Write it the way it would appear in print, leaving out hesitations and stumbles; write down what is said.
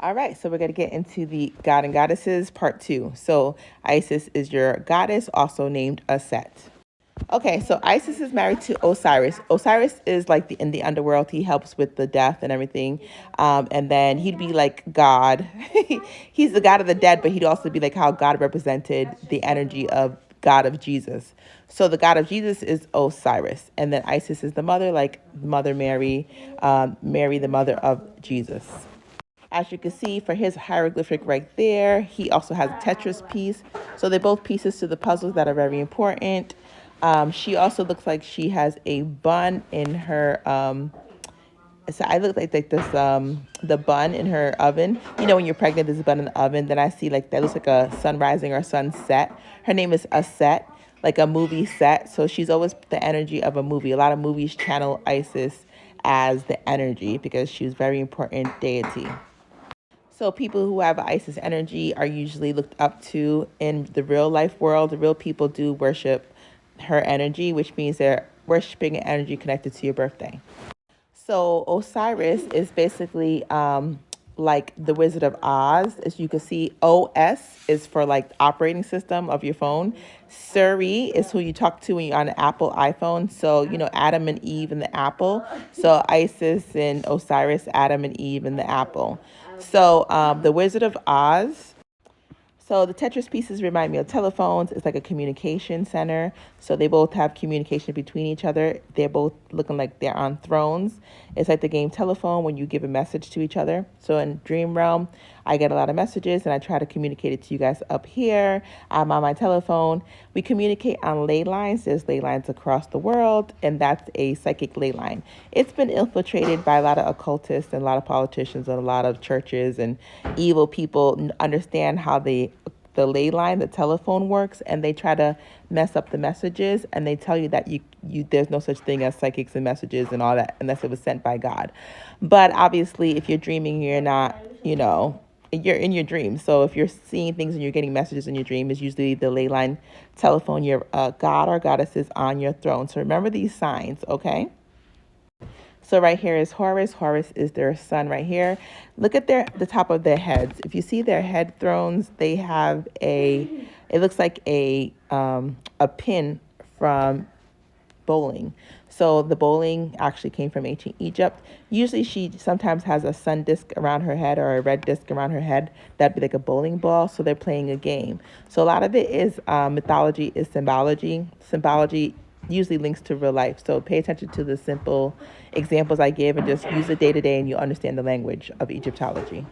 All right, so we're going to get into the God and Goddesses part 2. So Isis is your goddess, also named Aset. Okay, so Isis is married to Osiris. Osiris is like in the underworld. He helps with the death and everything. And then he'd be like God. He's the God of the dead, but he'd also be like how God represented the energy of God of Jesus. So the God of Jesus is Osiris. And then Isis is the mother, like Mother Mary, Mary, the mother of Jesus. As you can see for his hieroglyphic right there, he also has a Tetris piece. So they're both pieces to the puzzles that are very important. She also looks like she has a bun in her, so I look like this, the bun in her oven. You know, when you're pregnant, there's a bun in the oven. Then I see like that looks like a sun rising or sunset. Her name is Aset, like a movie set. So she's always the energy of a movie. A lot of movies channel Isis as the energy because she was very important deity. So people who have Isis energy are usually looked up to in the real life world. The real people do worship her energy, which means they're worshiping an energy connected to your birthday. So Osiris is basically like the Wizard of Oz. As you can see, OS is for like the operating system of your phone. Siri is who you talk to when you're on an Apple iPhone. So, you know, Adam and Eve and the apple. So Isis and Osiris, Adam and Eve and the apple. So the Wizard of Oz. So the Tetris pieces remind me of telephones. It's like a communication center. So they both have communication between each other. They're both looking like they're on thrones. It's like the game telephone when you give a message to each other. So in Dream Realm, I get a lot of messages and I try to communicate it to you guys up here. I'm on my telephone. We communicate on ley lines. There's ley lines across the world, and that's a psychic ley line. It's been infiltrated by a lot of occultists and a lot of politicians and a lot of churches, and evil people understand how the ley line, the telephone works, and they try to mess up the messages, and they tell you that you there's no such thing as psychics and messages and all that unless it was sent by God. But obviously, if you're dreaming, you're not, you're in your dreams. So if you're seeing things and you're getting messages in your dream, is usually the ley line telephone. Your God or goddess is on your throne. So remember these signs, okay? So right here is Horus. Horus is their sun right here. Look at the top of their heads. If you see their head thrones, they have it looks like a pin from bowling. So the bowling actually came from ancient Egypt. Usually she sometimes has a sun disk around her head or a red disk around her head. That'd be like a bowling ball. So they're playing a game. So a lot of it is mythology, is symbology. Symbology usually links to real life. So pay attention to the simple examples I give and just use it day to day and you'll understand the language of Egyptology.